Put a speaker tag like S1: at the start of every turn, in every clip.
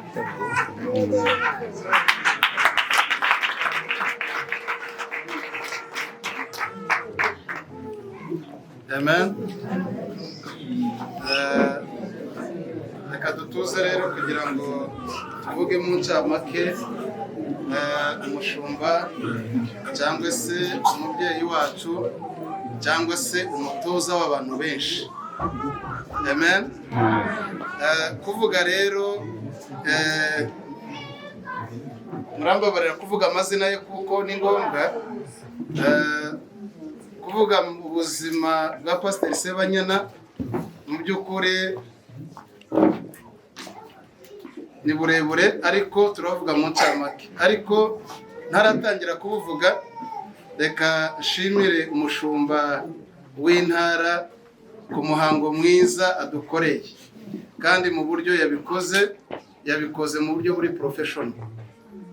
S1: Amen. Reka dutuze rero kugira ngo tuvuge mu ncamake umushumba cyangwa se umubyeyi wacu cyangwa se umutoza w'abantu benshi. Amen. Kuvuga rero murambabarira kuvuga amazina ye kuko ni ngombwa. Kuvuga mu buzima bwa Pastor Sebanyana mu by'ukuri ni burebure, ariko turavuga mu ncamake. Ariko ntaratangira kubuvuga, reka nshimire umushumba w'intara ku muhango mwiza adukoreye, kandi mu buryo yabikoze mu buryo buri professional,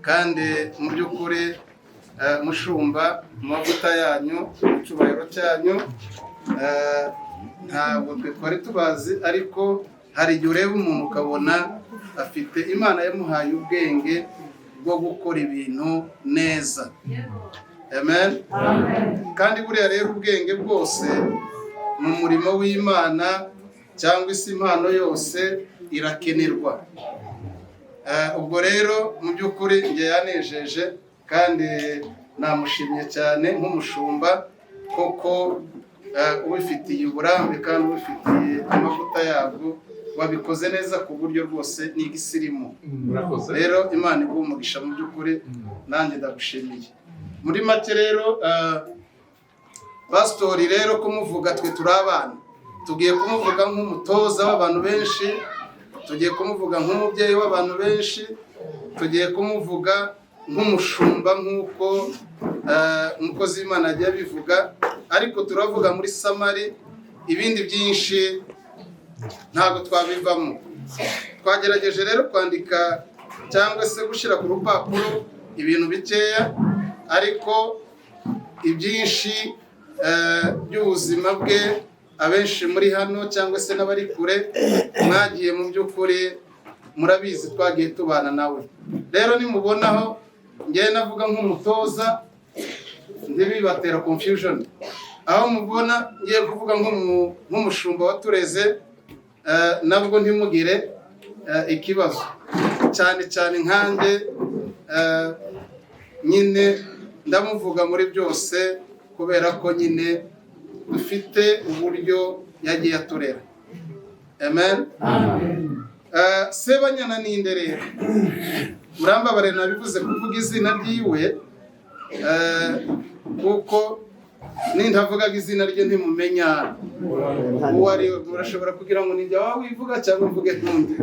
S1: kandi mu by'ukuri mushumba mu mavuta yanyu, icyubahiro cyanyu, ntabwo twe twari tubazi, ariko hari igihe ureba umuntu ukabona afite Imana yamuhaye ubwenge bwo gukora ibintu neza. Amen. Kandi buriya rero ubwenge bwose mu murimo w'Imana cyangwa isi impano yose irakenerwa. Ubwo rero mu by'ukuri njye yanejeje, kandi namushimye cyane nk'umushumba koko ubifitiye uburambe kandi ubifitiye amavuta yabwo, wabikoze neza ku buryo rwose ni igisirimu. Rero Imana iguhe umugisha mu by'ukuri, nanjye ndagushimiye. Muri make rero pastori rero kumuvuga, twe turi abana, tugiye kumuvuga nk'umutoza w'abantu benshi, tugiye kumuvuga nk'umubyeyi w'abantu benshi, tugiye kumuvuga nk'umushumba nk'uko umukozi w'Imana agiye abivuga, ariko turavuga muri samari, ibindi byinshi ntabwo twabivamo. Twagerageje rero kwandika cyangwa se gushyira ku rupapuro ibintu bikeya, ariko ibyinshi by'ubuzima bwe abenshi muri hano cyangwa se n'abari kure mwagiye mu by'ukuri murabizi, twagiye tubana nawe. Rero nimubonaho ngiye navuga nk'umutoza, ntibibatera confusion. Aho mubona ngiye kuvuga nk'umushumba watureze, nabwo ntimugire ikibazo, cyane cyane nkanjye nyine ndamuvuga muri byose, kubera ko nyine dufite uburyo yagiye aturera. Amen. Sebanyana ni nde rero? Murambabare nabivuze kuvuga izina ryiwe, kuko nintavugaga izina rye ntimumenya uwo ari we. Murashobora kugira ngo ninjye wawivuga cyangwa mvuge ntundi,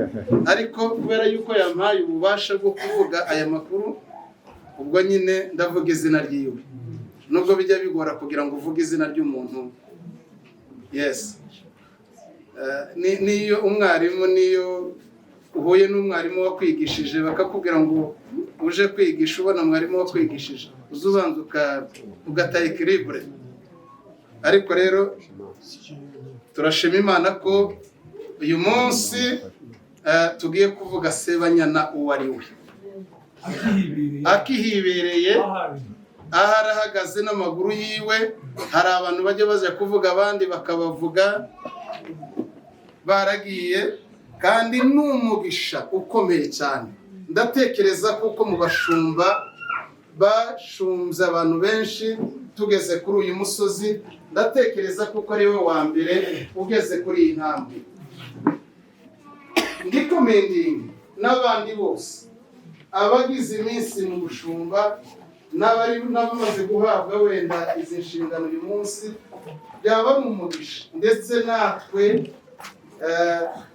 S1: ariko kubera yuko yampaye ububasha bwo kuvuga aya makuru, ubwo nyine ndavuga izina ryiwe, nubwo bijya bigora kugira ngo uvuge izina ry'umuntu. Yes. Niyo umwarimu, niyo uhuye n'umwarimu wakwigishije bakakubwira ngo uje kwigisha ubona mwarimu wakwigishije, uzubanza ugata equilibre. Ariko rero turashima Imana ko uyu munsi tugiye kuvuga Sebanyana uwo ari we, akihibereye, aho arahagaze n'amaguru yiwe. Hari abantu bajya baza kuvuga abandi bakabavuga baragiye, kandi n'umugisha ukomeye cyane. Ndatekereza kuko mu bashumba bashumbye abantu benshi tugeze kuri uyu musozi, ndatekereza kuko ari we wa mbere ugeze kuri iyi ntambwe. Ndikomendingi n'abandi bose abagize iminsi mu bushumba n'abamaze guhabwa wenda izi nshingano uyu munsi, byaba mu mugisha. Ndetse natwe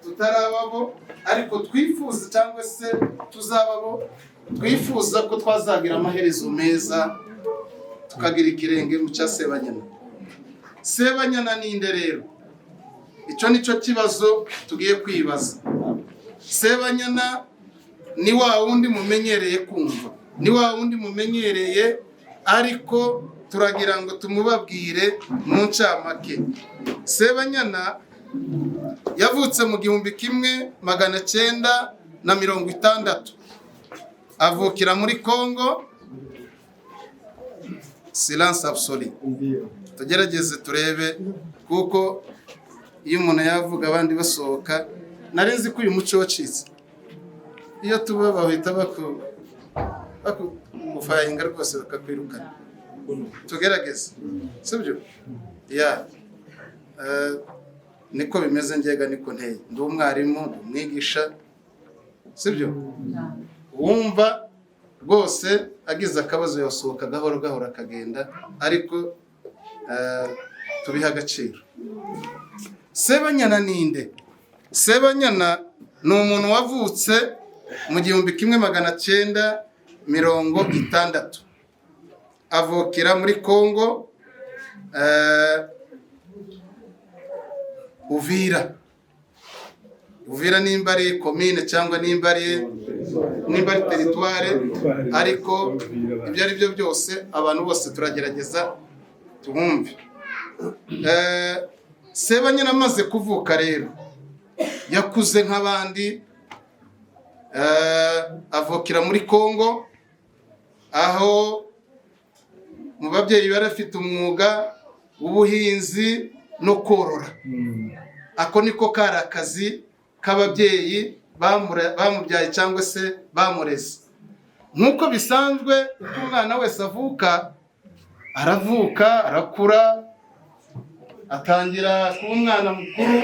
S1: tutarababo, ariko twifuza cyangwa se tuzababo, twifuza ko twazagira amaherezo meza, tukagira ikirenge mu cya Sebanyana. Sebanyana ni nde rero? Icyo nicyo kibazo tugiye kwibaza. Sebanyana ni wa wundi mumenyereye kumva, ni wa wundi mumenyereye, ariko turagira ngo tumubabwire mu ncamake. Sebanyana yavutse mu 1900 na 60 avukira muri Congo. Silence absolu. Tugerageze turebe kuko iyo umuntu yavuga abandi basohoka, narenze ko uyu muco wacitse. Iyo tuba bahita bakufayinga rwose bakakwirukana. Tugerageze, sibyo? Ya niko bimeze, njyega niko nteye. Ndi umwarimu, ndi umwigisha, sibyo? Wumva rwose agize akabazo yasohoka gahoro gahoro akagenda, ariko tubiha agaciro. Sebanyana ninde? Sebanyana ni umuntu wavutse mu 1960, avukira muri Congo, Uvira. Uvira nimba ari commune cyangwa nimba ari territoire, ariko ibyo ari byo byose abantu bose turagerageza tubumve. Sebanyana amaze kuvuka rero yakuze nk'abandi, avukira muri Congo, aho mu babyeyi barafite umwuga w'ubuhinzi no korora. Ako niko kari akazi k'ababyeyi bamubyaye cyangwa se bamureze. Nk'uko bisanzwe uko umwana wese avuka, aravuka, arakura, atangira kuba umwana mukuru,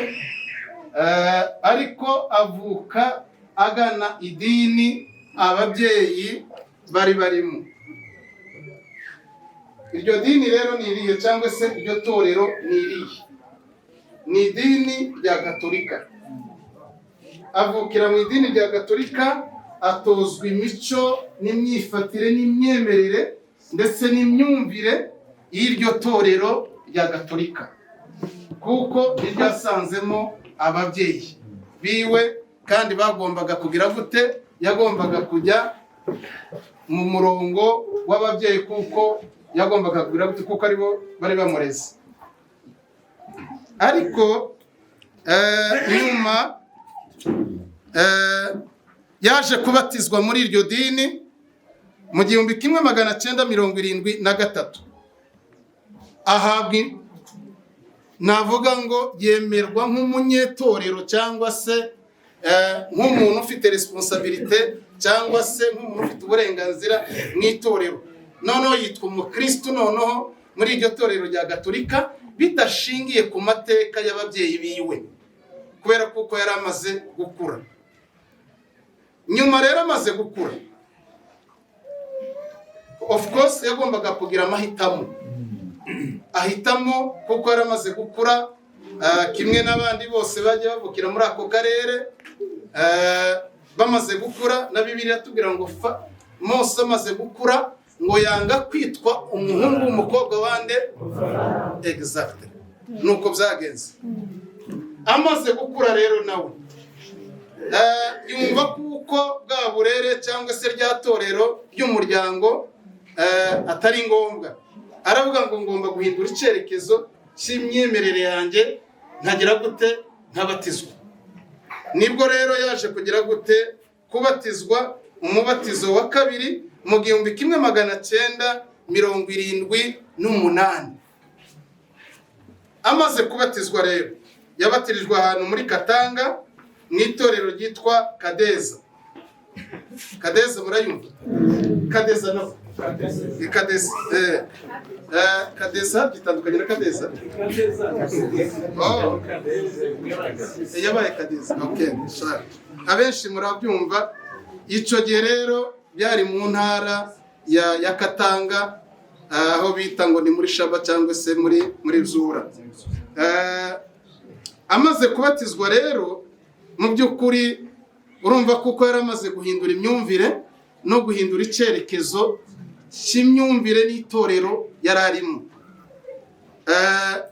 S1: ariko avuka agana idini ababyeyi bari barimo. Iryo dini rero ni irihe, cyangwa se iryo torero ni irihe? Ni idini rya Gatolika. Avukira mu idini rya Gatolika, atozwa imico n'imyifatire n'imyemerere ndetse n'imyumvire y'iryo torero rya Gatolika, kuko iryo asanzemo ababyeyi biwe, kandi bagombaga kugira gute, yagombaga kujya mu murongo w'ababyeyi, kuko yagombaga kugira gute, kuko aribo bari bamureze. Ariko nyuma yaje kubatizwa muri iryo dini mu 1973. Ahabwa, navuga ngo yemerwa nk'umunyetorero, cyangwa se nk'umuntu ufite responsabilité, cyangwa se nk'umuntu ufite uburenganzira mu itorero. Noneho yitwa umukristo noneho muri iryo torero rya Gatolika, bidashingiye ku mateka y'ababyeyi biwe, kubera kuko yari amaze gukura. Nyuma rero amaze gukura, of course yagombaga kugira amahitamo. Ahitamo kuko yari amaze gukura, kimwe n'abandi bose bajya bavukira muri ako karere, bamaze gukura. Na Bibiliya tubwira ngo Mose amaze gukura ngo yanga kwitwa umuhungu w'umukobwa wande. Exactly, nuko byagenze. Amaze gukura rero nawe yumva kuko bwa burere cyangwa se rya torero ry'umuryango atari ngombwa. Aravuga ngo ngomba guhindura icyerekezo cy'imyemerere yanjye, nkagira gute, nkabatizwa. Nibwo rero yaje kugira gute, kubatizwa umubatizo wa kabiri mu 1978. Amaze kubatizwa rero yabatirijwe ahantu muri Katanga mu itorero ryitwa Kadeza. Kadeza murayumva? Kadeza no Kadeza. Kadeza bitandukanye na Kadeza. Oh, yabaye Kadeza. Okay, sorry. Abenshi murabyumva. Ico gihe rero byari mu ntara ya Katanga, aho bita ngo ni muri Shaba cyangwa se muri Zura. Amaze kubatizwa rero, mu by'ukuri urumva kuko yari amaze guhindura imyumvire no guhindura icyerekezo cy'imyumvire n'itorero yari arimo.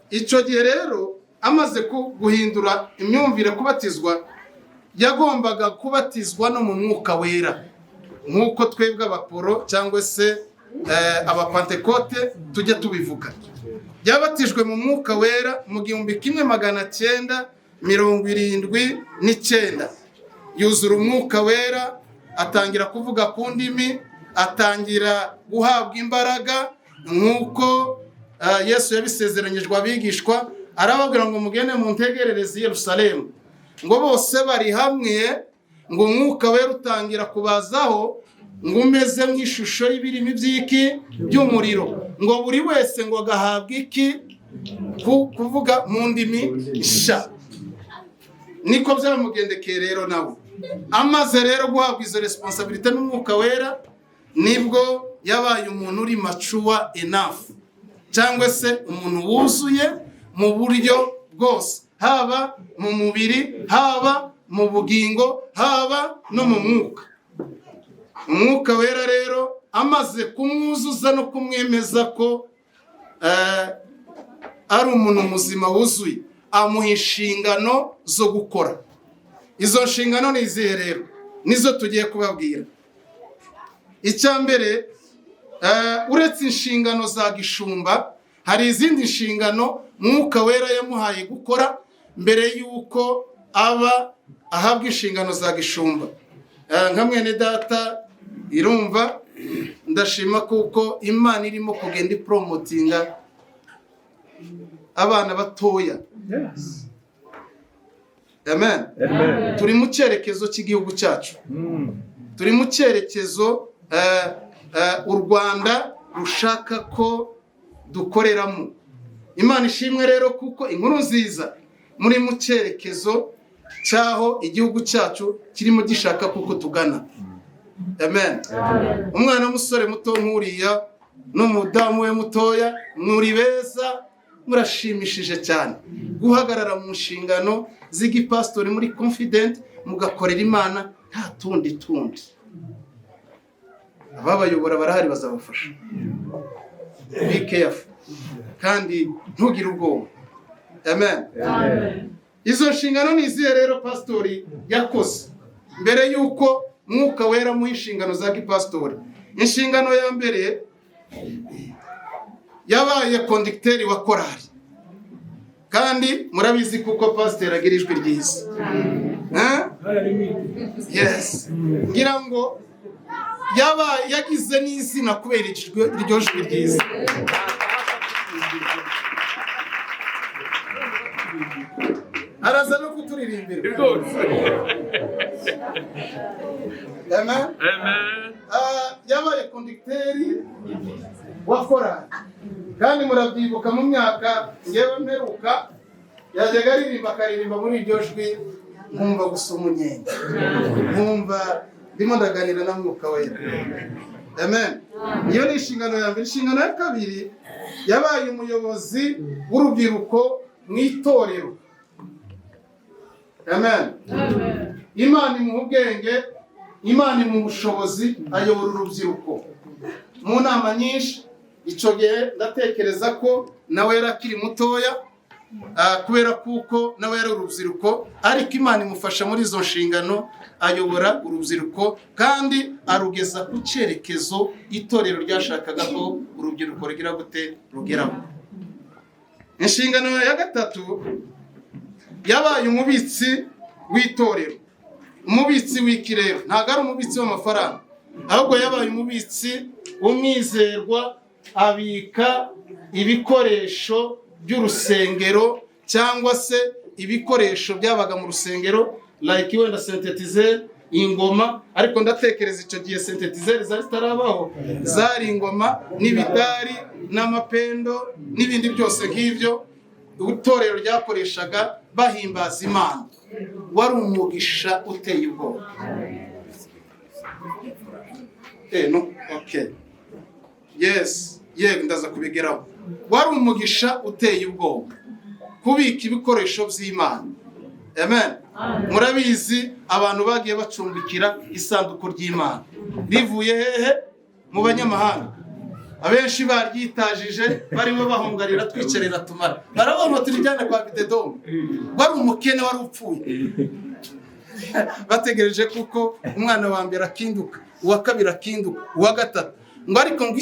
S1: Icyo gihe rero amaze guhindura imyumvire, kubatizwa, yagombaga kubatizwa no mu mwuka wera, nk'uko twebwe abaporo cyangwa se abapantekote tujya tubivuga. Yabatijwe mu mwuka wera mu 1979. yuzura umwuka wera, atangira kuvuga ku ndimi, atangira guhabwa imbaraga nk'uko Yesu yabisezeranyijwe abigishwa. Arababwira ngo mugende muntegerereze i Yerusalemu. Ngo bose bari hamwe, ngo umwuka wera utangira kubazaho, ngo umeze nk'ishusho y'ibirimi by'umuriro. Ngo buri wese ngo agahabwa iki? Kuvuga mu ndimi nshya. Niko byamugendekeye rero nawe. Amaze rero guhabwa izo responsibility n'umwuka wera, nibwo yabaye umuntu uri mature enough, cyangwa se umuntu wuzuye mu buryo bwose, haba mu mubiri, haba mu bugingo, haba no mu mwuka. Umwuka wera rero amaze kumwuzuza no kumwemeza ko ari umuntu muzima wuzuye, amuha inshingano zo gukora. Izo nshingano ni izihe rero? Nizo tugiye kubabwira. Icya mbere, uretse inshingano za gishumba, hari izindi nshingano mwuka wera yamuhaye gukora mbere y'uko ahabwa inshingano za gishumba. Nka mwene data irumva, ndashima kuko Imana irimo kugenda ipromotinga abana batoya. Amen. Turi mu cyerekezo cy'igihugu cyacu. Turi mu cyerekezo u Rwanda rushaka ko dukoreramo. Imana ishimwe rero kuko inkuru nziza muri mu cyerekezo cyaho igihugu cyacu kirimo gishaka kuko tugana. Amen. Umwana w'umusore muto nk'uriya n'umudamu we mutoya, muri beza, murashimishije cyane. Guhagarara mu nshingano z'igipastori muri confident, mugakorera Imana nta tundi. Ababayobora barahari bazabafasha. Be careful. Kandi ntugire ubwoba. Amen. Izo nshingano ni izihe rero pastori yakoze mbere y'uko mwuka wera mu inshingano za gipastori? Inshingano ya mbere, yabaye kondukteri wa korali. Kandi murabizi kuko pastor agira ijwi ryiza. Yes. Ngira ngo yagize n'izina kubera iryo jwi ryiza. Araza no kuturirimbira. Amen. Yabaye kondukteri wa korali. Kandi murabyibuka mu myaka ngewe mperuka, yajyaga akaririmba muri iryo jwi, nkumva gusa umunyenga, nkumva ndimo ndaganira na mwuka wera. Amen. Iyo ni inshingano ya mbere. Inshingano ya kabiri, yabaye umuyobozi w'urubyiruko mu itorero. Amen. Imana imuha ubwenge, Imana imuha ubushobozi, ayobora urubyiruko mu nama nyinshi. Icyo gihe ndatekereza ko nawe yari akiri mutoya, kubera kuko nawe yari urubyiruko, ariko Imana imufasha muri izo nshingano, ayobora urubyiruko kandi arugeza ku cyerekezo itorero ryashakaga ko urubyiruko rugira gute rugeraho. Inshingano ya gatatu, yabaye umubitsi w'itorero. Umubitsi w'ikirere, ntabwo ari umubitsi w'amafaranga, ahubwo yabaye umubitsi w'umwizerwa, abika ibikoresho by'urusengero cyangwa se ibikoresho byabaga mu rusengero, like wenda synthetizer, ingoma. Ariko ndatekereza icyo gihe synthetizer zari zitarabaho, zari ingoma n'ibidari n'amapendo n'ibindi byose nk'ibyo itorero ryakoreshaga bahimbaza Imana. Wari umugisha uteye ubwoba. Okay. Yes, ndaza kubigeraho. Wari umugisha uteye ubwoba kubika ibikoresho by'Imana. Amen. Murabizi abantu bagiye bacumbikira isanduku ry'Imana, rivuye hehe? Mu banyamahanga. Abenshi baryitagije, barimo bahungarira twicerera tumara. Barabona turijyana kwa Bidedomu. Wari umukene wari upfuye. Bategereje kuko umwana wa mbere akinduka, uwa kabiri akinduka, uwa gatatu. Ngo ariko ngo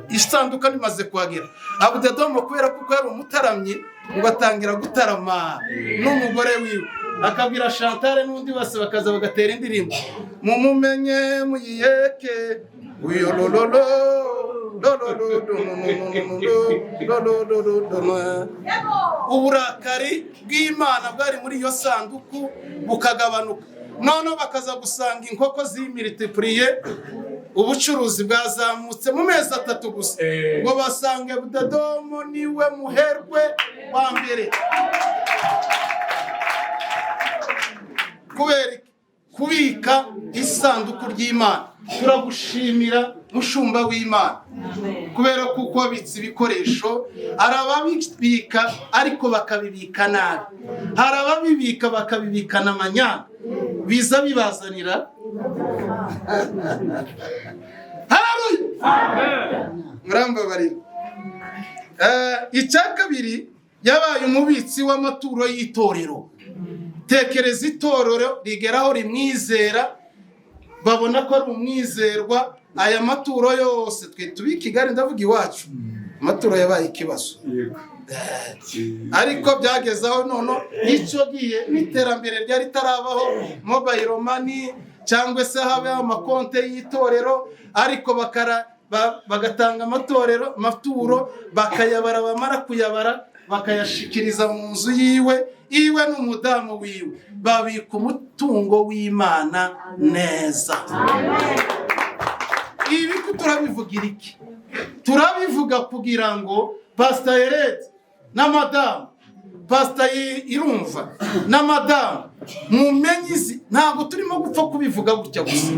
S1: isanduka rimaze kuhagera, Abudedomu kubera kuko yari umutaramyi, ngo atangira gutarama n'umugore wiwe. akabwira Chantal n'undi wese bakaza bagatera indirimbo, mumumenye muyiyeke uyo lololo uburakari bw'Imana bwari muri iyo sanduku bukagabanuka. Noneho bakaza gusanga inkoko zimiltipliye, ubucuruzi bwazamutse mu mezi 3 gusa, ngo basange Budadomo niwe muherwe wa mbere. Kubera kubika isanduku ry'Imana. Turagushimira mushumba w'Imana, kubera kuko wabitse ibikoresho. Arababika ariko bakabibika nabi, harababibika bakabibikana amanyanga, biza bibazanira. Haleluya, murambabarira. Icya kabiri, yabaye umubitsi w'amaturo y'itorero. Tekereza itorero rigeraho rimwizera, babona ko ari umwizerwa. Aya maturo yose twe tubi Kigali, ndavuga iwacu, amaturo yabaye ikibazo. Ariko byagezaho none icyo giye n'iterambere ryari tarabaho, mobile money cyangwa se habe amakonte y'itorero, ariko bagatanga amaturo bakayabara, bamara kuyabara bakayashikiriza mu nzu iwe n'umudamu wiwe, babika umutungo w'Imana neza. Ibi turabivugira iki? Turabivuga kugira ngo Pastor Herede na Madamu, Pastor Irumva na Madamu, mumenyizi, ntabwo turimo gupfa kubivuga gutya gusa.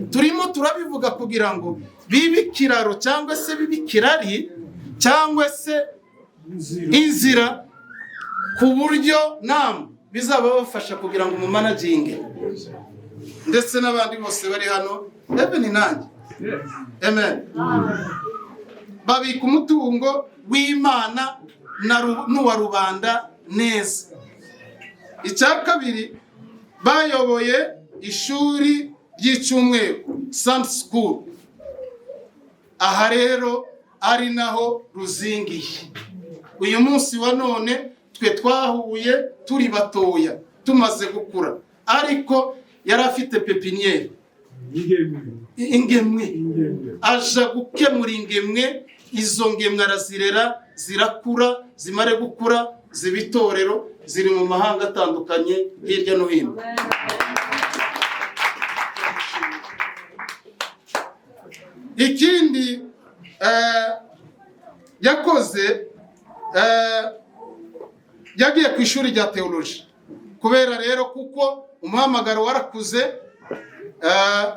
S1: Turimo turabivuga kugira ngo bibe kiraro cyangwa se bibe kirari cyangwa se inzira, ku buryo namwe bizaba bafasha kugira ngo mu managing ndetse n'abandi bose bari hano, ni nanjye. Amen. Babika umutungo w'Imana n'uwa rubanda neza. Icya kabiri, bayoboye ishuri ry'icyumweru Sunday School. Aha rero ari naho ruzingiye. Uyu munsi wa none twe twahuye turi batoya tumaze gukura, ariko yari afite pepiniere, ingemwe, aja gukemura ingemwe. Izo ngemwe arazirera, zirakura, zimare gukura, zibitorero, ziri mu mahanga atandukanye hirya no hino. Ikindi yakoze, yagiye ku ishuri rya theology, kubera rero kuko umuhamagaro warakuze,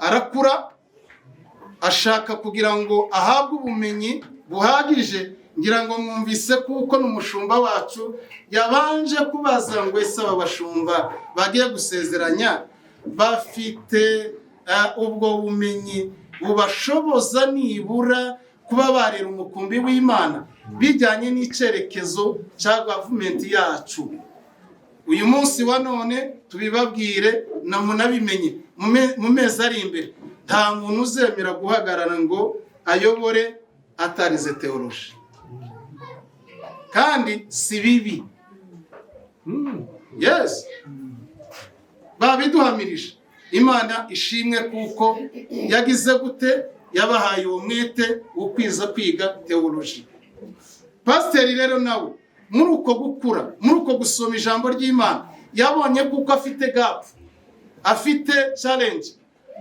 S1: arakura, ashaka kugira ngo ahabwe ubumenyi buhagije. Ngira ngo mwumvise kuko n'umushumba wacu yabanje kubaza ngo ese aba bashumba bagiye gusezeranya bafite ubwo bumenyi bubashoboza nibura kuba barera umukumbi w'Imana bijyanye n'icyerekezo cya government yacu. Uyu munsi wa none tubibabwire na munabimenye, mu mezi ari imbere nta muntu uzemera guhagarara ngo ayobore atarize theology, kandi si bibi. Yes, babiduhamirije. Imana ishimwe kuko yagize gute, yabahaye uwo mwete wo kwiga theology. Pasiteri rero nawe muri uko gukura, muri uko gusoma ijambo ry'Imana, yabonye kuko afite gap, afite challenge.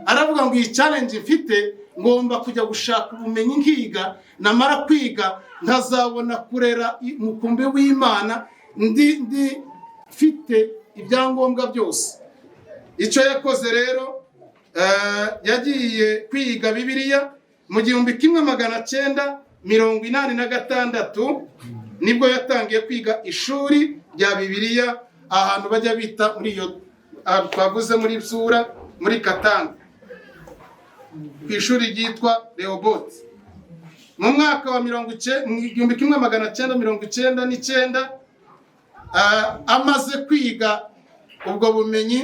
S1: Aravuga ngo iyi challenge mfite, ngomba kujya gushaka ubumenyi nkiga, namara kwiga ntazabona kurera umukumbi w'Imana ndi fite ibyangombwa byose. Icyo yakoze rero, yagiye kwiga Bibiliya mu 1986 nibwo yatangiye kwiga ishuri rya Bibiliya ahantu bajya bita muri iyo twavuze muri Bsura muri Katanga, ku ishuri ryitwa Rehoboth. Mu mwaka wa 1999 amaze kwiga ubwo bumenyi,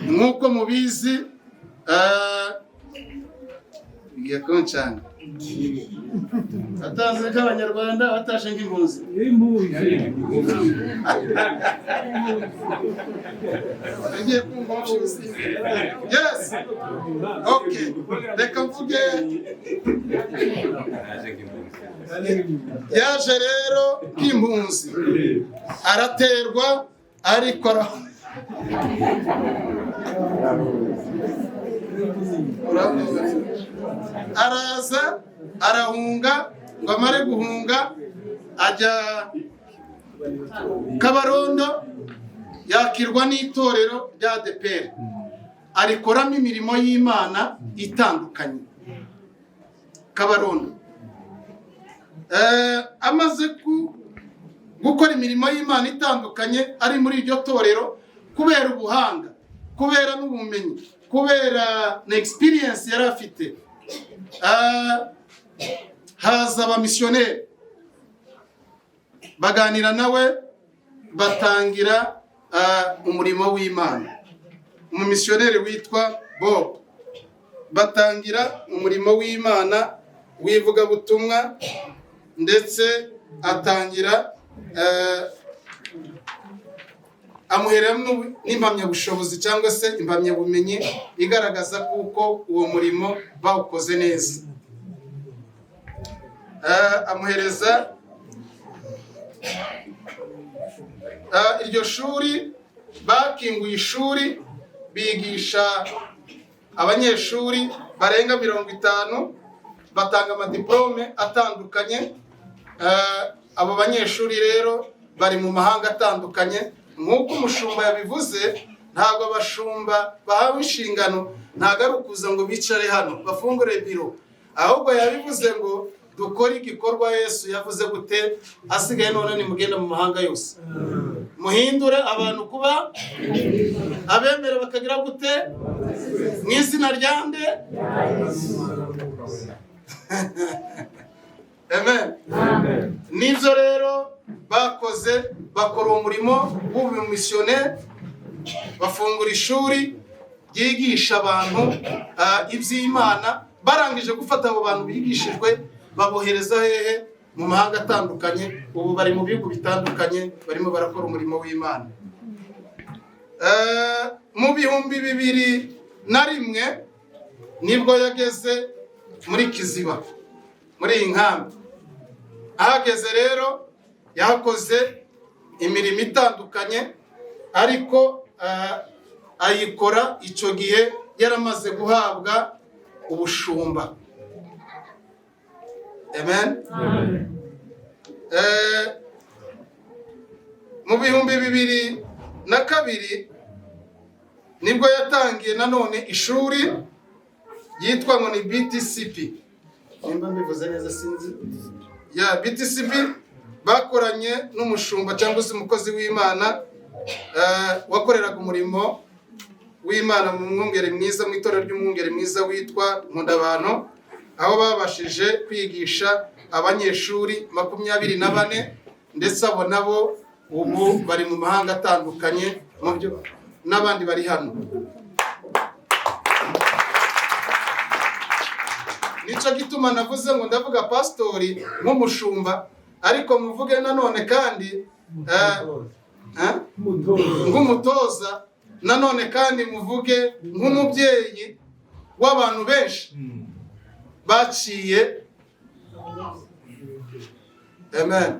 S1: nk'uko mubizi, yakonchanga atanze nk'abanyarwanda batashe nk'impunzi. Yes. Okay. Reka mvuge yaje rero nk'impunzi araterwa ariko araza arahunga, ngo amare guhunga ajya Kabarondo, yakirwa n'itorero rya ADEPR, arikoramo imirimo y'Imana itandukanye. Kabarondo amaze gukora imirimo y'Imana itandukanye ari muri iryo torero, kubera ubuhanga, kubera n'ubumenyi, kubera na experience yari afite, haza abamisiyoneri baganira nawe, batangira umurimo w'Imana. Umumisiyoneri witwa Bob, batangira umurimo w'Imana w'ivugabutumwa, ndetse atangira amuheramo n'impamyabushobozi cyangwa se impamyabumenyi igaragaza kuko uwo murimo bawukoze neza. Amuhereza iryo shuri, bakinguye ishuri, bigisha abanyeshuri barenga 50, batanga amadiplome atandukanye. Abo banyeshuri rero bari mu mahanga atandukanye. Nk'uko umushumba yabivuze, ntabwo abashumba bahawe inshingano ntabwo ari ukuza ngo bicare hano bafungure biro, ahubwo yabivuze ngo dukore igikorwa Yesu yavuze gute, asigaye none nimugenda mu mahanga yose muhindure abantu kuba abemera bakagira gute mu izina rya nde. Amen. Nibyo rero bakoze, bakora umurimo w'ubumisiyoneri, bafungura ishuri ryigisha abantu iby'Imana. Barangije gufata abo bantu bigishijwe, babohereza hehe? Mu mahanga atandukanye. Ubu bari mu bihugu bitandukanye, barimo barakora umurimo w'Imana. Mu 2001 nibwo yageze muri Kiziba, muri iyi nkambi. Ahageze rero yakoze imirimo itandukanye, ariko ayikora icyo gihe yaramaze guhabwa ubushumba. Amen. Mu 2002 nibwo yatangiye nanone ishuri yitwa ngo ni BTCP. Nimba mbivuze neza sinzi. Ya BTCP bakoranye n'umushumba cyangwa se umukozi w'Imana wakoreraga umurimo w'Imana mu mwungeri mwiza, mu itorero ry'umwungeri mwiza witwa Nkundabantu, aho babashije kwigisha abanyeshuri 24, ndetse abo nabo ubu bari mu mahanga atandukanye, mu byo n'abandi bari hano. Nico gituma navuze ngo ndavuga pastori nk'umushumba, ariko muvuge nanone kandi nk'umutoza, nanone kandi muvuge nk'umubyeyi w'abantu benshi baciye. Amen.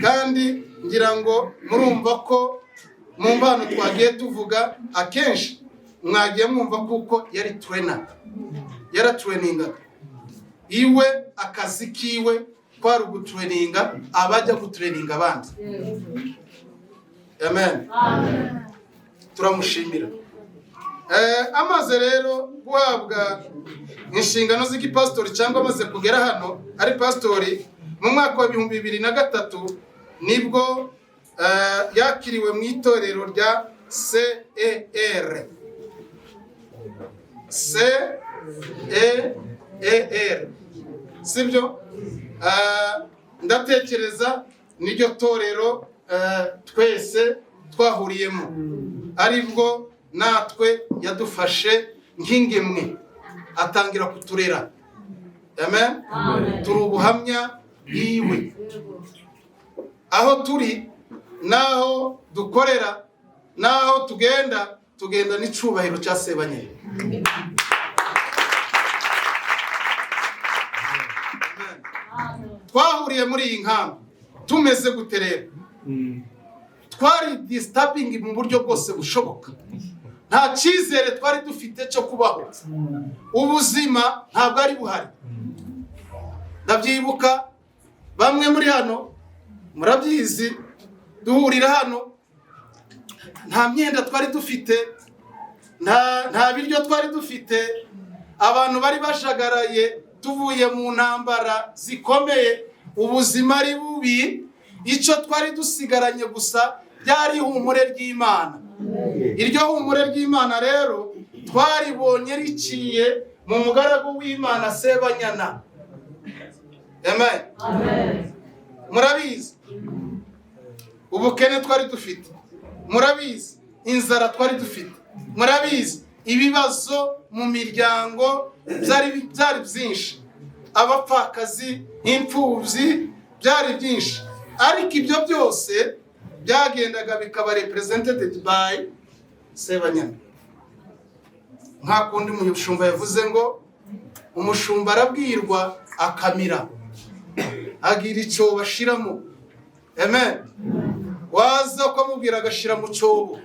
S1: Kandi ngira ngo murumva ko mu mbano twagiye tuvuga akenshi mwagiye mwumva kuko yari trainer, yaratraininga iwe, akazi kiwe kwari ugutraininga abajya gutraininga abandi. Amen. Turamushimira. Amaze rero guhabwa inshingano z'igipastori cyangwa amaze kugera hano ari pastori mu mwaka wa 2003 nibwo yakiriwe mu itorero rya CER. CER. Sibyo? Ndatekereza niryo torero twese twahuriyemo, aribwo natwe yadufashe nk'ingemwe atangira kuturera. Amen. Turi ubuhamya bwiwe. Aho turi naho dukorera naho tugenda n'icubahiro cya Sebanyana. Twahuriye muri iyi nkambi tumeze guterera, twari disturbing mu buryo bwose bushoboka, nta cyizere twari dufite cyo kubaho, ubuzima ntabwo ari buhari. Ndabyibuka bamwe muri hano murabyizi, duhurira hano nta myenda twari dufite, nta biryo twari dufite, abantu bari bashagaraye, tuvuye mu ntambara zikomeye, ubuzima ari bubi, icyo twari dusigaranye gusa byari ihumure ry'Imana. Iryo humure ry'Imana rero twaribonye riciye mu mugaragu w'Imana Sebanyana. Amen. Murabizi ubukene twari dufite, murabizi inzara twari dufite, murabizi ibibazo mu miryango byari byinshi, abapfakazi, imfubyi, byari byinshi, ariko ibyo byose byagendaga bikaba represented by Sebanyana. Nka kundi umushumba yavuze ngo umushumba arabwirwa akamira, agira icyo bashiramo. Amen. Waza ukamubwira agashira mu cyobo,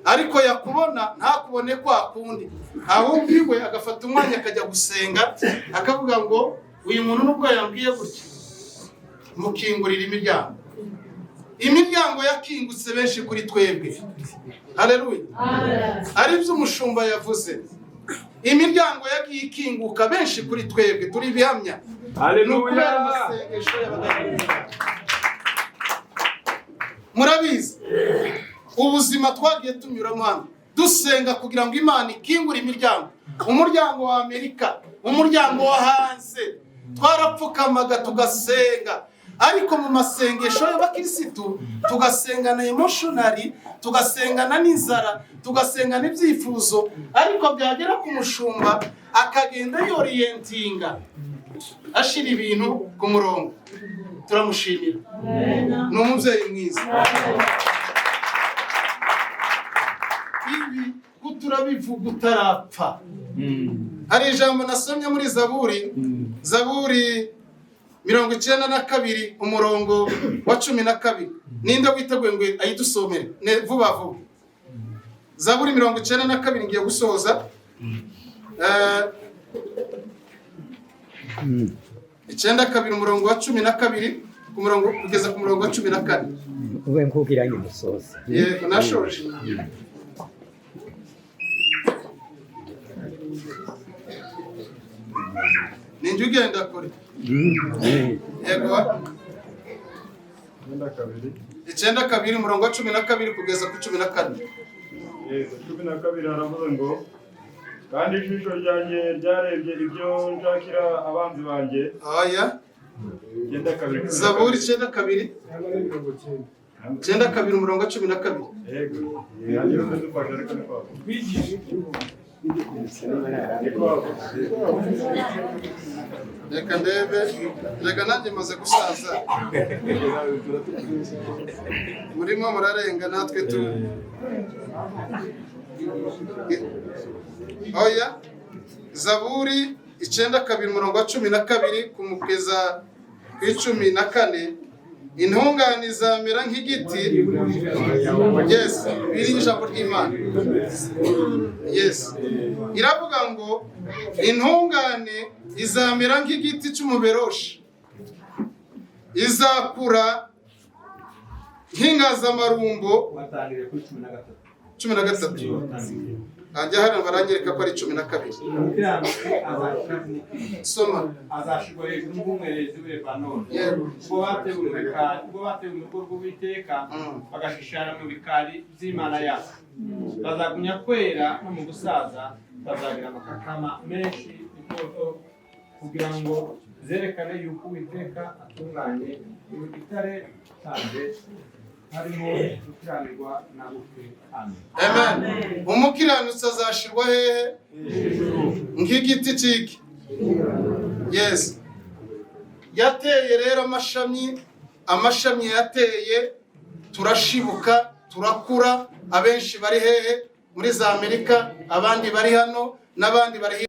S1: ariko yakubona ntakubone kwa kundi, ahubwo iwe agafata umwanya akajya gusenga, akavuga ngo uyu muntu nubwo yambwiye gutya, mukingurira imiryango. Imiryango yakingutse benshi kuri twebwe. Haleluya. Ari byo umushumba yavuze, imiryango yagiye ikinguka benshi kuri twebwe, turi bihamya. Haleluya. Murabizi ubuzima twagiye tunyuramo hano dusenga kugira ngo Imana ikingure imiryango, umuryango wa Amerika, umuryango wa hanze, twarapfukamaga tugasenga, ariko mu masengesho y'abakirisitu tugasengana emotionally, tugasengana n'inzara, tugasengana ibyifuzo, ariko byagera ku mushumba akagenda yorientinga, ashira ibintu ku murongo. Turamushimira, ni umubyeyi mwiza. Ibi turabivuga utarapfa. Hari ijambo nasomye muri Zaburi 92 umurongo wa 12. Ninde witeguye ngo ayidusomere vuba vuba? Zaburi 92 ngiye gusoza. 92 umurongo wa 12 ku murongo kugeza ku murongo wa 14.
S2: Uwe nkubwiranye umusozi.
S1: Yego nashoje. Ninjye ugenda kure. Yego. 92 umurongo wa 12 kugeza ku 14.
S3: Yego 12 haravuze ngo kandi ijisho ryanjye ryarebye ibyo nshakira abanzi banjye.
S1: Aya. Zaburi 92. 92 umurongo wa 12.
S3: Yego. Yanjye ndufasha ariko ni kwa.
S1: Reka ndebe, reka nanjye maze gusaza. Murimo murarenga natwe tu. Oya. Zaburi 92 umurongo wa 12 kumugeza ku 14. Intungane zamera nk'igiti. Yes, biri ijambo ry'Imana. Yes. Iravuga ngo intungane izamera nk'igiti cy'umuberoshi, izakura nk'ingazamarumbo. 13. Ajya hano baranyereka ko ari 12. Soma.
S4: Azashigwa hejuru nk'umwerezi w'Lebanoni. Ubwo batewe urugo rw'Uwiteka bagashishana mu bikari by'Imana yabo. Bazagumya kwera no mu gusaza, bazagira amakakama menshi kugira ngo zerekane yuko Uwiteka atunganye ibitare cyane, harimo gukiranirwa na gukwe.
S1: Amen. Umukiranutsi azashirwa hehe? Nk'igiti ciki. Yes. Yateye rero amashami yateye turashibuka, turakura, abenshi bari hehe muri za Amerika, abandi bari hano, n'abandi bari